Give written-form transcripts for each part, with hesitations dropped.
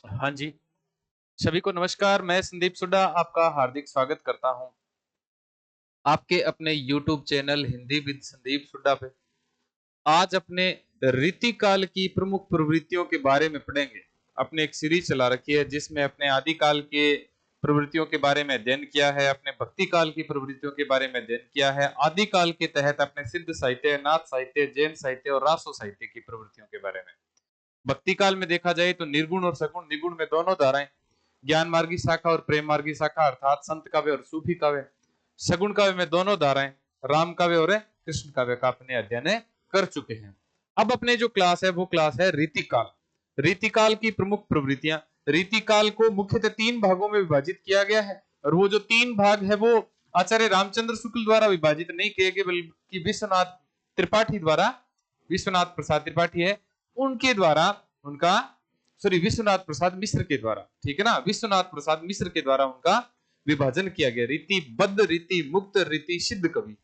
हाँ जी, सभी को नमस्कार। मैं संदीप सुड्डा आपका हार्दिक स्वागत करता हूँ आपके अपने YouTube channel Hindi with Sandeep Sudda पे। आज अपने रीतिकाल की प्रमुख प्रवृत्तियों के बारे में पढ़ेंगे। अपने एक सीरीज चला रखी है जिसमें अपने आदिकाल के प्रवृत्तियों के बारे में अध्ययन किया है, अपने भक्ति काल की प्रवृत्तियों के बारे में अध्ययन किया है, आदिकाल के तहत अपने सिद्ध साहित्य, नाथ साहित्य, जैन साहित्य और रासो साहित्य की प्रवृत्तियों के बारे में। भक्ति काल में देखा जाए तो निर्गुण और सगुण, निगुण में दोनों धाराएं, ज्ञान मार्गी शाखा और प्रेम मार्गी शाखा अर्थात संत काव्य और सूफी काव्य। सगुण काव्य में दोनों धाराएं, राम काव्य और कृष्ण काव्य का अपने अध्ययन कर चुके हैं। अब अपने जो क्लास है वो क्लास है रीतिकाल। रीतिकाल की प्रमुख प्रवृत्तियां। रीतिकाल को मुख्यतः 3 भागों में विभाजित किया गया है और वो जो 3 भाग है वो आचार्य रामचंद्र शुक्ल द्वारा विभाजित नहीं किए गए बल्कि विश्वनाथ त्रिपाठी द्वारा, विश्वनाथ प्रसाद त्रिपाठी है उनके द्वारा, उनका विश्वनाथ प्रसाद मिश्र के द्वारा, ठीक है ना, विश्वनाथ प्रसाद मिश्र के द्वारा उनका विभाजन किया गया। रीति बद्ध, रीति मुक्त, रीति सिद्ध कवि,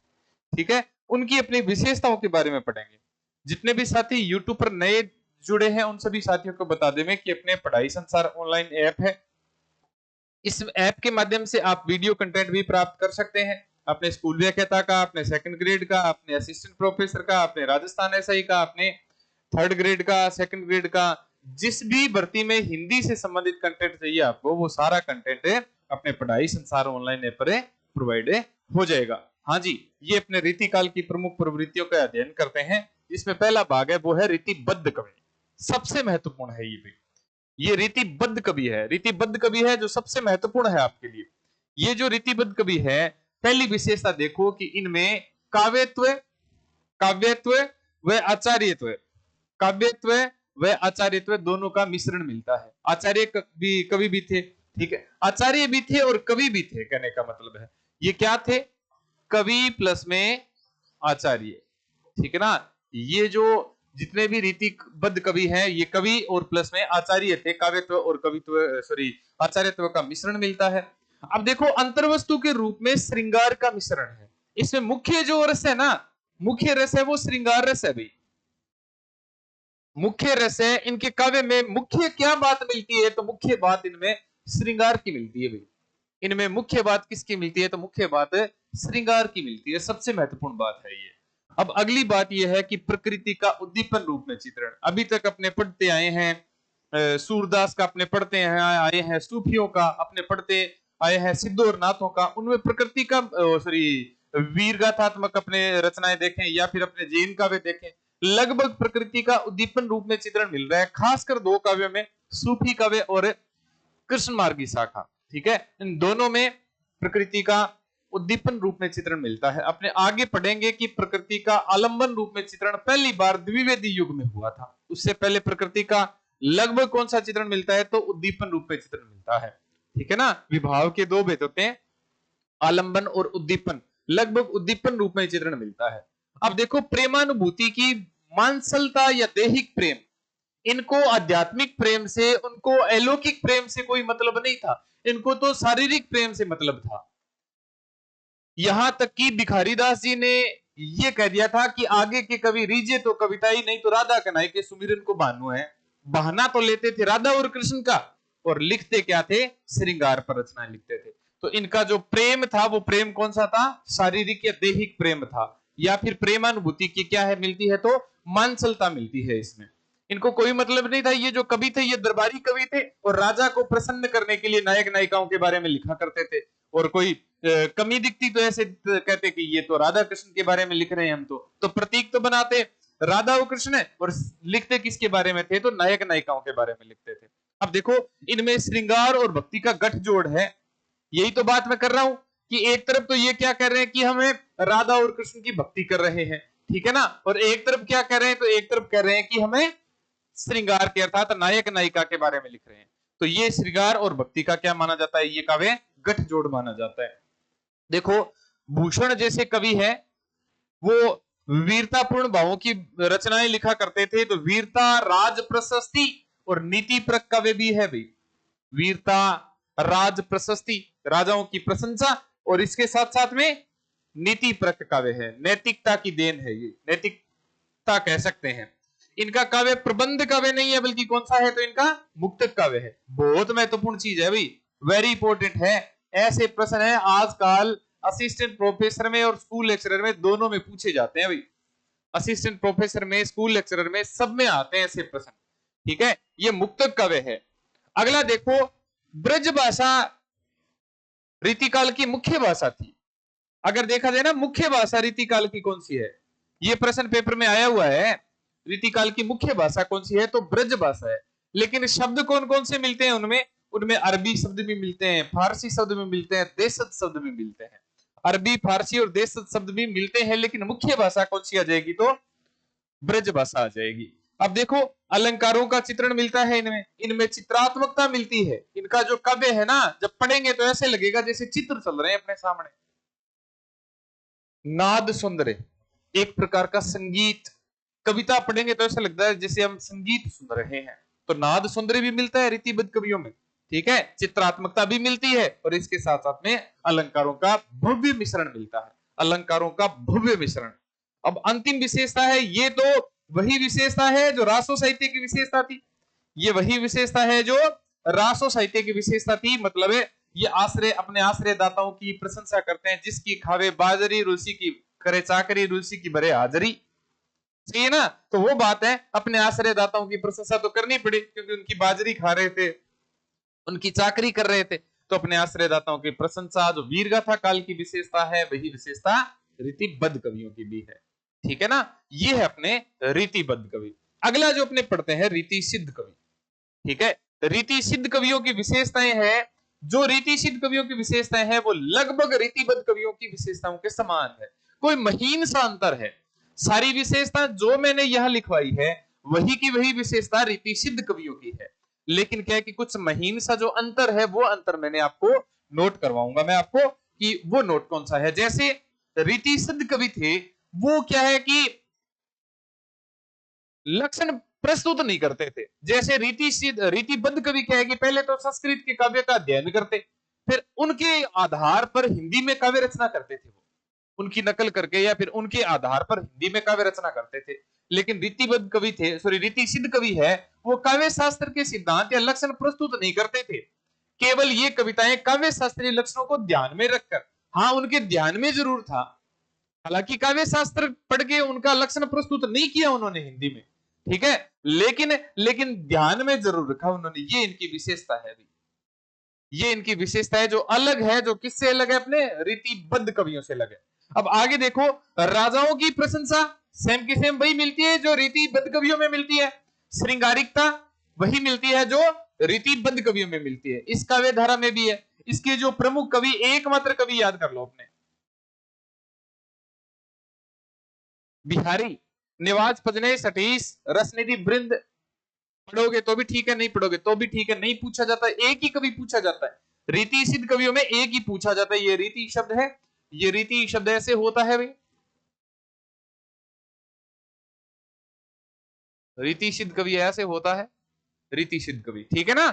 ठीक है। उनकी अपनी विशेषताओं के बारे में पढ़ेंगे। जितने भी साथी यूट्यूब पर नए जुड़े हैं उन सभी साथियों को बता दें कि अपने पढ़ाई संसार ऑनलाइन ऐप है। इस ऐप के माध्यम से आप वीडियो कंटेंट भी प्राप्त कर सकते हैं, अपने स्कूल व्याख्याता का, अपने सेकंड ग्रेड का, अपने असिस्टेंट प्रोफेसर का, अपने राजस्थान एसआई का, अपने थर्ड ग्रेड का, सेकंड ग्रेड का, जिस भी भर्ती में हिंदी से संबंधित कंटेंट चाहिए आपको वो सारा कंटेंट अपने पढ़ाई संसार ऑनलाइन ऐप पर प्रोवाइड हो जाएगा। हाँ जी, ये अपने रीतिकाल की प्रमुख प्रवृत्तियों का अध्ययन करते हैं। इसमें पहला भाग है वो है रीतिबद्ध कवि। सबसे महत्वपूर्ण है ये भी, ये रीतिबद्ध कवि है। रीतिबद्ध कवि है जो सबसे महत्वपूर्ण है आपके लिए। ये जो रीतिबद्ध कवि है, पहली विशेषता देखो कि इनमें काव्यत्व, काव्यत्व व आचार्यत्व, काव्यत्व व आचार्यत्व दोनों का मिश्रण मिलता है। आचार्य कवि भी थे, ठीक है, आचार्य भी थे और कवि भी थे, कहने का मतलब है ये क्या थे, कवि प्लस में आचार्य, ठीक है ना। ये जो जितने भी रीतिबद्ध कवि हैं ये कवि और प्लस में आचार्य थे। काव्यत्व और कवित्व आचार्यत्व का मिश्रण मिलता है। अब देखो अंतर्वस्तु के रूप में श्रृंगार का मिश्रण है। इसमें मुख्य जो रस है ना, मुख्य रस है वो श्रृंगार रस है भाई, मुख्य रस है। इनके काव्य में मुख्य क्या बात मिलती है, तो मुख्य बात इनमें श्रृंगार की मिलती है भाई। इनमें मुख्य बात किसकी मिलती है, तो मुख्य बात श्रृंगार की मिलती है। सबसे महत्वपूर्ण बात है ये। अब अगली बात यह है कि प्रकृति का उद्दीपन रूप में चित्रण। अभी तक अपने पढ़ते आए हैं सूरदास का, अपने पढ़ते हैं आए हैं सूफियों का, अपने पढ़ते आए हैं सिद्धों और नाथों का। उनमें प्रकृति का वीर गाथात्मक अपने रचनाएं देखें या फिर अपने जैन काव्य देखें, लगभग प्रकृति का उद्दीपन रूप में चित्रण मिल रहा है, खासकर 2 काव्यों में, सूफी काव्य और कृष्ण मार्गी शाखा, ठीक है। इन दोनों में प्रकृति का उद्दीपन रूप में चित्रण मिलता है। अपने आगे पढ़ेंगे कि प्रकृति का आलंबन रूप में चित्रण पहली बार द्विवेदी युग में हुआ था। उससे पहले प्रकृति का लगभग कौन सा चित्रण मिलता है, तो उद्दीपन रूप में चित्रण मिलता है, ठीक है ना। विभाव के 2 भेद होते हैं, आलंबन और उद्दीपन। लगभग उद्दीपन रूप में चित्रण मिलता है। अब देखो प्रेमानुभूति की मानसलता या दैहिक प्रेम, इनको आध्यात्मिक प्रेम से, उनको अलौकिक प्रेम से कोई मतलब नहीं था, इनको तो शारीरिक प्रेम से मतलब था। यहां तक कि भिखारी दास जी ने यह कह दिया था कि आगे के कवि रीजे तो कविता ही नहीं तो राधा कन्हई के सुमिरन को बहानु है। बहाना तो लेते थे राधा और कृष्ण का और लिखते क्या थे, श्रृंगार पर रचनाएं लिखते थे। तो इनका जो प्रेम था वो प्रेम कौन सा था, शारीरिक या दैहिक प्रेम था, या फिर प्रेमानुभूति की क्या है मिलती है, तो मानसलता मिलती है इसमें। इनको कोई मतलब नहीं था। ये जो कवि थे ये दरबारी कवि थे और राजा को प्रसन्न करने के लिए नायक नायिकाओं के बारे में लिखा करते थे। और कोई कमी दिखती तो ऐसे कहते कि ये तो राधा कृष्ण के बारे में लिख रहे हैं हम, तो प्रतीक तो बनाते राधा और कृष्ण और लिखते किसके बारे में थे, तो नायक नायिकाओं के बारे में लिखते थे। अब देखो इनमें श्रृंगार और भक्ति का गठजोड़ है। यही तो बात मैं कर रहा हूं कि एक तरफ तो ये क्या कर रहे हैं कि हमें राधा और कृष्ण की भक्ति कर रहे हैं, ठीक है ना, और एक तरफ क्या कर रहे हैं, तो एक तरफ कह रहे हैं कि हमें श्रृंगार के अर्थात नायक नायिका के बारे में लिख रहे हैं। तो ये श्रृंगार और भक्ति का क्या माना जाता है, ये काव्य गठजोड़ माना जाता है। देखो भूषण जैसे कवि है वो वीरतापूर्ण भावों की रचनाएं लिखा करते थे। तो वीरता, राज प्रशस्ति और नीति परक काव्य भी है भाई। वीरता, राज प्रशस्ति, राजाओं की प्रशंसा, और इसके साथ साथ में नीति परक काव्य है, नैतिकता की देन है, ये नैतिकता कह सकते हैं। इनका काव्य प्रबंध काव्य नहीं है, बल्कि कौन सा है, तो इनका मुक्तक काव्य है। बहुत महत्वपूर्ण चीज है भाई, वेरी इंपॉर्टेंट है। ऐसे प्रश्न है आजकल असिस्टेंट प्रोफेसर में और स्कूल लेक्चरर में दोनों में पूछे जाते हैं भाई। असिस्टेंट प्रोफेसर में, स्कूल लेक्चरर में, सब में आते हैं ऐसे प्रश्न। ठीक है, ये मुक्तक काव्य है। अगला देखो, ब्रज भाषा रीतिकाल की मुख्य भाषा थी। अगर देखा जाए ना, मुख्य भाषा रीतिकाल की कौन सी है, ये प्रश्न पेपर में आया हुआ है। रीतिकाल की मुख्य भाषा कौन सी है, तो ब्रज भाषा है। लेकिन शब्द कौन कौन से मिलते हैं उनमें, उनमें अरबी शब्द भी मिलते हैं, फारसी शब्द भी मिलते हैं, देशज शब्द भी मिलते हैं। अरबी, फारसी और देशज शब्द भी मिलते हैं, लेकिन मुख्य भाषा कौन सी आ जाएगी, तो ब्रज भाषा आ जाएगी। अब देखो, अलंकारों का चित्रण मिलता है इनमें, इनमें चित्रात्मकता मिलती है। इनका जो काव्य है ना, जब पढ़ेंगे तो ऐसे लगेगा जैसे चित्र चल रहे हैं अपने सामने। नाद सौंदर्य, एक प्रकार का संगीत। कविता पढ़ेंगे तो ऐसा लगता है जैसे हम संगीत सुन रहे हैं। तो नाद सौंदर्य भी मिलता है रीतिबद्ध कवियों में। ठीक है, चित्रात्मकता भी मिलती है, और इसके साथ साथ में अलंकारों का भव्य मिश्रण मिलता है। अलंकारों का भव्य मिश्रण। अब अंतिम विशेषता है, ये तो वही विशेषता है जो रासो साहित्य की विशेषता थी। ये वही विशेषता है जो रासो साहित्य की विशेषता थी। मतलब है, ये आश्रय, अपने आश्रय दाताओं की प्रशंसा करते हैं। जिसकी खावे बाजरी, रुलसी की करे चाकरी, रुलसी की भरे हाजरी। सही है ना, तो वो बात है, अपने आश्रय दाताओं की प्रशंसा तो करनी पड़ी, क्योंकि उनकी बाजरी खा रहे थे, उनकी चाकरी कर रहे थे। तो अपने आश्रय दाताओं की प्रशंसा, जो वीरगाथा काल की विशेषता है, वही विशेषता रीतिबद्ध कवियों की भी है। ठीक है ना, ये है अपने रीतिबद्ध कवि। अगला जो अपने पढ़ते हैं, रीति सिद्ध कवि। ठीक है, रीति सिद्ध कवियों की विशेषताएं हैं। जो रीति सिद्ध कवियों की विशेषताएं हैं, वो लगभग रीतिबद्ध कवियों की विशेषताओं के समान है। कोई महीन सा अंतर है। सारी विशेषता जो मैंने यहां लिखवाई है, वही की वही विशेषता रीति सिद्ध कवियों की है। लेकिन क्या है कि कुछ महीन सा जो अंतर है, वो अंतर मैंने आपको नोट करवाऊंगा मैं आपको, कि वो नोट कौन सा है। जैसे रीति सिद्ध कवि थे, वो क्या है कि लक्षण प्रस्तुत नहीं करते थे। जैसे रीतिबद्ध कवि क्या है कि पहले तो संस्कृत के काव्य का अध्ययन करते, फिर उनके आधार पर हिंदी में काव्य रचना करते थे। वो उनकी नकल करके या फिर उनके आधार पर हिंदी में काव्य रचना करते थे। लेकिन रीतिबद्ध कवि थे, सॉरी रीति सिद्ध कवि है, वो काव्य शास्त्र के सिद्धांत या लक्षण प्रस्तुत नहीं करते थे। केवल ये कविताएं काव्य शास्त्रीय लक्षणों को ध्यान में रखकर, हाँ उनके ध्यान में जरूर था, हालांकि काव्य शास्त्र पढ़ के उनका लक्षण प्रस्तुत नहीं किया उन्होंने हिंदी में। ठीक है, लेकिन ध्यान में जरूर रखा उन्होंने। ये इनकी विशेषता है भी, ये इनकी विशेषता है जो अलग है, जो किससे अलग है, अपने रीतिबद्ध कवियों से अलग है। अब आगे देखो, राजाओं की प्रशंसा सेम की सेम वही मिलती है जो रीतिबद्ध कवियों में मिलती है। श्रृंगारिकता वही मिलती है जो रीतिबद्ध कवियों में मिलती है। इस काव्य धारा में भी है। इसके जो प्रमुख कवि, एकमात्र कवि याद कर लो अपने, बिहारी, निवाज पजने सतीश, रसनिधि बृंद। पढ़ोगे तो भी ठीक है, नहीं पढ़ोगे तो भी ठीक है। नहीं पूछा जाता, एक ही कवि पूछा जाता है। रीति सिद्ध कवियों में एक ही पूछा जाता है। ये रीति शब्द है, ये रीति शब्द ऐसे होता है भाई, रीति सिद्ध कवि ऐसे होता है, रीति सिद्ध कवि। ठीक है ना,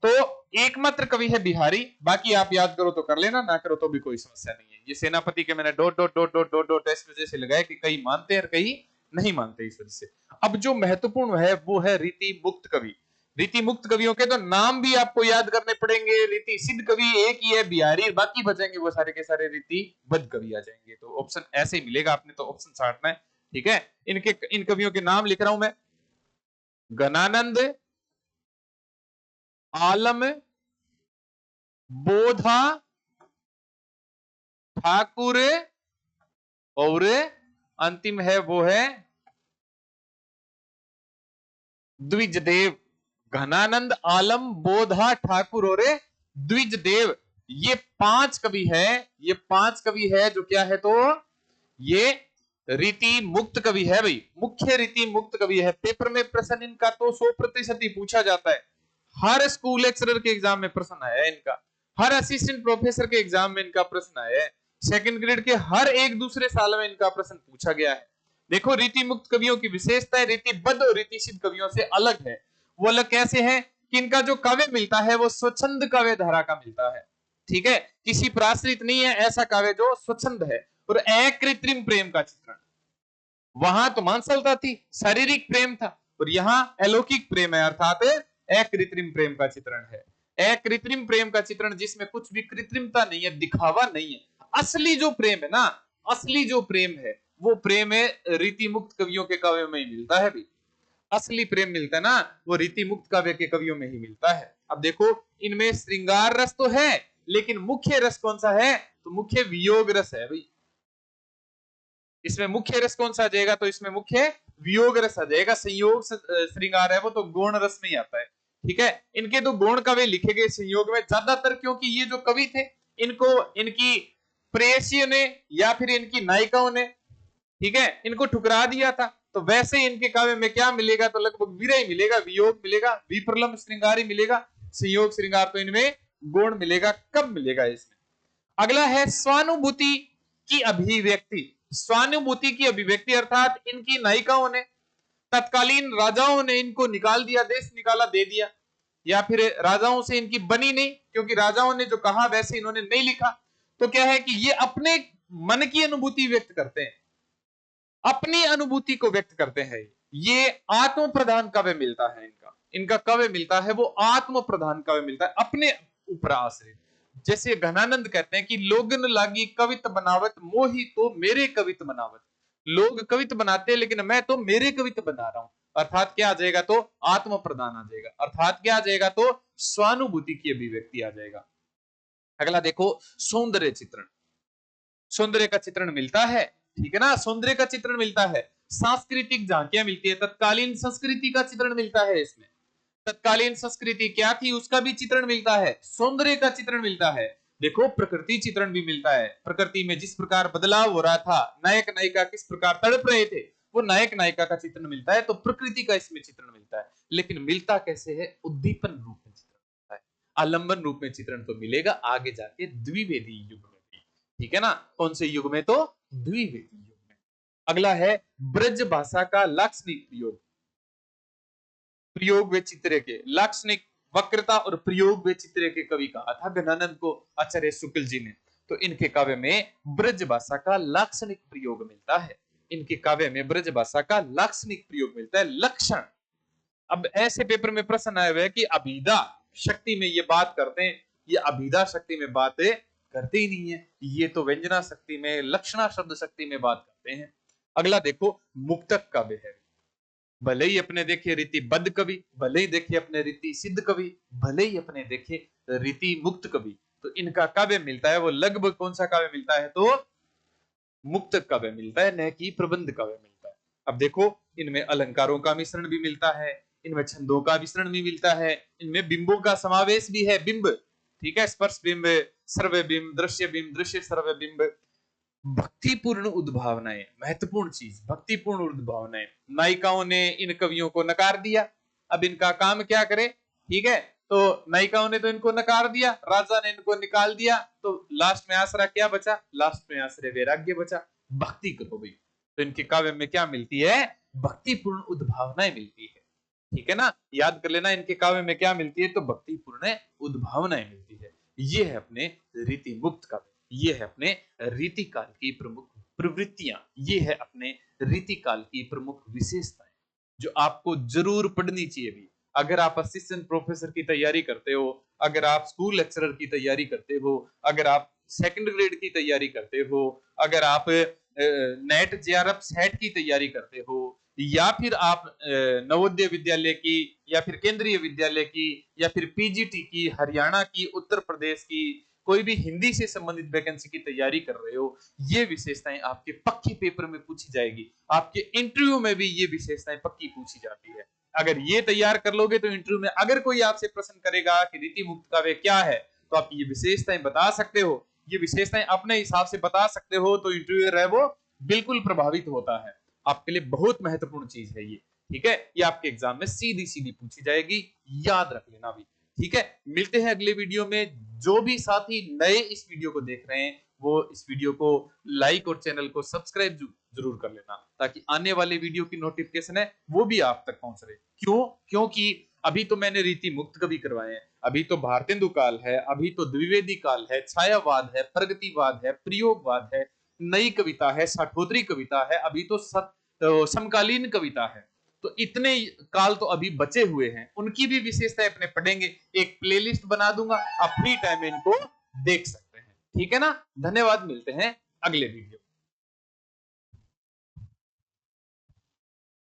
तो एकमात्र कवि है बिहारी। बाकी आप याद करो तो कर लेना, ना करो तो भी कोई समस्या नहीं है। ये सेनापति के मैंने dot dot dot dot dot dot इस वजह से लगाया कि कई मानते हैं और कई नहीं मानते, इस वजह से। अब जो महत्वपूर्ण है वो है रीति मुक्त कवि। रीति मुक्त कवियों के तो नाम भी आपको याद करने पड़ेंगे। रीति सिद्ध कवि एक ही है बिहारी, बाकी बचेंगे वो सारे के सारे रीति बद्ध कवि आ जाएंगे। तो ऑप्शन ऐसे ही मिलेगा, आपने तो ऑप्शन छांटना है। ठीक है, इन कवियों के नाम लिख रहा हूं मैं। गणानंद, आलम, बोधा, ठाकुर, और अंतिम है वो है द्विजदेव। घनानंद, आलम, बोधा, ठाकुर और द्विजदेव, ये पांच कवि है। ये पांच कवि है जो क्या है, तो ये रीति मुक्त कवि है भाई, मुख्य रीति मुक्त कवि है। पेपर में प्रश्न इनका तो 100% ही पूछा जाता है। हर स्कूल लेक्चरर के एग्जाम में प्रश्न आया है इनका, हर असिस्टेंट प्रोफेसर के एग्जाम में इनका प्रश्न आया है, सेकंड ग्रेड के हर एक दूसरे साल में इनका प्रश्न पूछा गया है। देखो, रीति मुक्त कवियों की विशेषता है रीतिबद्ध और रीति सिद्ध कवियों से अलग है। वो अलग कैसे है कि इनका जो काव्य मिलता है वो स्वच्छंद काव्य धारा का मिलता है। ठीक है, किसी प्राश्रित नहीं है, ऐसा काव्य जो स्वच्छंद है और अकृत्रिम प्रेम का चित्रण। वहां तो मांसलता थी, शारीरिक प्रेम था, और यहाँ अलौकिक प्रेम है अर्थात अकृत्रिम प्रेम का चित्रण है। अकृत्रिम प्रेम का चित्रण जिसमें कुछ भी कृत्रिमता नहीं है, दिखावा नहीं है। असली जो प्रेम है ना, असली जो प्रेम है वो प्रेम है रीति मुक्त कवियों के काव्य में ही मिलता है भी। असली प्रेम मिलता है ना वो रीति मुक्त काव्य के कवियों में ही मिलता है। अब देखो इनमें श्रृंगार रस तो है लेकिन मुख्य रस कौन सा है, तो मुख्य वियोग रस है भाई। इसमें मुख्य रस कौन सा आ जाएगा, तो इसमें मुख्य वियोग रस आ जाएगा। संयोग श्रृंगार है वो तो गौण रस में ही आता है। ठीक है, इनके तो गौण काव्य लिखे गए संयोग में ज्यादातर, क्योंकि ये जो कवि थे इनको इनकी प्रेयसी ने या फिर इनकी नायिकाओं ने, ठीक है, इनको ठुकरा दिया था। तो वैसे इनके काव्य में क्या मिलेगा, तो लगभग विरह मिलेगा, वियोग मिलेगा, विप्रलंब श्रृंगार ही मिलेगा। संयोग श्रृंगार तो इनमें गौण मिलेगा। कब मिलेगा इसमें? अगला है स्वानुभूति की अभिव्यक्ति। स्वानुभूति की अभिव्यक्ति अर्थात इनकी नायिकाओं ने, तत्कालीन राजाओं ने इनको निकाल दिया, देश निकाला दे दिया, या फिर राजाओं से इनकी बनी नहीं, क्योंकि राजाओं ने जो कहा वैसे इन्होंने नहीं लिखा। तो क्या है कि ये अपने मन की अनुभूति व्यक्त करते हैं, अपनी अनुभूति को व्यक्त करते हैं। ये आत्म प्रधान काव्य मिलता है इनका, इनका काव्य मिलता है वो आत्म प्रधान काव्य मिलता है, अपने ऊपर आश्रित। जैसे घनानंद कहते हैं कि लोगन लागी कवित बनावत मोही तो मेरे कवित बनावत। लोग कवित बनाते हैं लेकिन मैं तो मेरे कवित बना रहा हूं। अर्थात क्या आ जाएगा, तो आत्म प्रदान आ जाएगा। अर्थात क्या आ जाएगा, तो स्वानुभूति की अभिव्यक्ति आ जाएगा। अगला देखो सौंदर्य चित्रण। सौंदर्य का चित्रण मिलता है, ठीक है ना, सौंदर्य का चित्रण मिलता है, सांस्कृतिक झांकियां मिलती है, तत्कालीन संस्कृति का चित्रण मिलता है। इसमें तत्कालीन संस्कृति क्या थी उसका भी चित्रण मिलता है, सौंदर्य का चित्रण मिलता है। देखो प्रकृति चित्रण भी मिलता है, प्रकृति में जिस प्रकार बदलाव हो रहा था, नायक नायिका किस प्रकार तड़प रहे थे, वो नायक नायिका का चित्रण मिलता है। तो प्रकृति का इसमें चित्रण मिलता है, लेकिन मिलता कैसे है, उद्दीपन रूप में चित्रण मिलता है। आलंबन रूप में चित्रण तो मिलेगा आगे जाके द्विवेदी युग में भी, ठीक है ना। कौन से युग में, तो द्विवेदी युग में। अगला है ब्रज भाषा का लाक्षणिक प्रयोग। प्रयोग व चित्रे के, लाक्षणिक वक्रता और प्रयोग व चित्रे के कवि कहा था घनानंद को आचार्य शुक्ल जी ने। तो इनके काव्य में ब्रज भाषा का लाक्षणिक प्रयोग मिलता है, इनके काव्य में ब्रज भाषा का लाक्षणिक प्रयोग मिलता है, लक्षण। अब ऐसे पेपर में प्रश्न आए हुए है कि अभिधा शक्ति में ये बात करते हैं, ये अभिधा शक्ति में बातें करते ही नहीं है, ये तो व्यंजना शक्ति में, लक्षणा शब्द शक्ति में बात करते हैं। अगला देखो मुक्तक काव्य है। भले ही अपने देखिए रीतिबद्ध कवि, भले ही देखिए अपने रीति सिद्ध कवि, भले ही अपने देखिए रीति मुक्त कवि, तो इनका काव्य मिलता है वो लगभग कौन सा काव्य मिलता है, तो मुक्त काव्य मिलता है, न कि प्रबंध काव्य मिलता है। अब देखो इनमें अलंकारों का मिश्रण भी मिलता है, इनमें छंदों का मिश्रण भी मिलता है, इनमें बिंबों का समावेश भी है, बिंब, ठीक है, स्पर्श बिंब, सर्व बिंब, दृश्य सर्व बिंब। भक्तिपूर्ण उद्भावनाएं, महत्वपूर्ण चीज, भक्तिपूर्ण उद्भावनाएं। नायिकाओं ने इन कवियों को नकार दिया, अब इनका काम क्या करे, ठीक है, तो नायिकाओं ने तो इनको नकार दिया, राजा ने इनको निकाल दिया, तो लास्ट में आसरा क्या बचा, लास्ट में आश्रय वैराग्य बचा, भक्ति करो भाई। तो इनके काव्य में क्या मिलती है, भक्तिपूर्ण उद्भावनाएं मिलती है, ठीक है ना, याद कर लेना इनके काव्य में क्या मिलती है, तो भक्तिपूर्ण उद्भावनाएं मिलती है। ये है अपने रीति मुक्त काव्य, ये है अपने रीति काल की प्रमुख प्रवृत्तियां, ये है अपने रीति काल की प्रमुख विशेषताएं जो आपको जरूर पढ़नी चाहिए भी। अगर आप असिस्टेंट प्रोफेसर की तैयारी करते हो, अगर आप स्कूल लेक्चरर की तैयारी करते हो, अगर आप सेकंड ग्रेड की तैयारी करते हो, अगर आप नेट जेआरएफ सेट की तैयारी करते हो, या फिर आप नवोदय विद्यालय की, या फिर केंद्रीय विद्यालय की, या फिर पीजीटी की, हरियाणा की, उत्तर प्रदेश की, कोई भी हिंदी से संबंधित वैकेंसी की तैयारी कर रहे हो, ये विशेषताएं आपके पक्की पेपर में पूछी जाएगी, आपके इंटरव्यू में भी ये विशेषताएं पक्की पूछी जाती है। अगर ये तैयार कर लोगे तो इंटरव्यू में अगर कोई आपसे प्रश्न करेगा कि रीति मुक्त काव्य क्या है, तो आप ये विशेषताएं बता सकते हो, ये विशेषताएं अपने हिसाब से बता सकते हो, तो इंटरव्यूअर है वो बिल्कुल प्रभावित होता है। आपके लिए बहुत महत्वपूर्ण चीज है ये, ठीक है, ये आपके एग्जाम में सीधी सीधी पूछी जाएगी, याद रख लेना भी, ठीक है। मिलते हैं अगले वीडियो में। जो भी साथी नए इस वीडियो को देख रहे हैं वो इस वीडियो को लाइक और चैनल को सब्सक्राइब जरूर कर लेना, ताकि आने वाले वीडियो की नोटिफिकेशन है वो भी आप तक पहुंच रहे। क्यों? क्योंकि अभी तो मैंने रीति मुक्त कवि करवाए हैं, अभी तो भारतेंदु काल है, अभी तो द्विवेदी काल है, छायावाद है, प्रगतिवाद है, प्रयोगवाद है, नई कविता है, साठोतरी कविता है, अभी तो समकालीन कविता है। तो इतने काल तो अभी बचे हुए हैं, उनकी भी विशेषताएं अपने पढ़ेंगे। एक प्लेलिस्ट बना दूंगा, आप फ्री टाइम में इनको देख सकते हैं। ठीक है ना? धन्यवाद, मिलते हैं अगले वीडियो।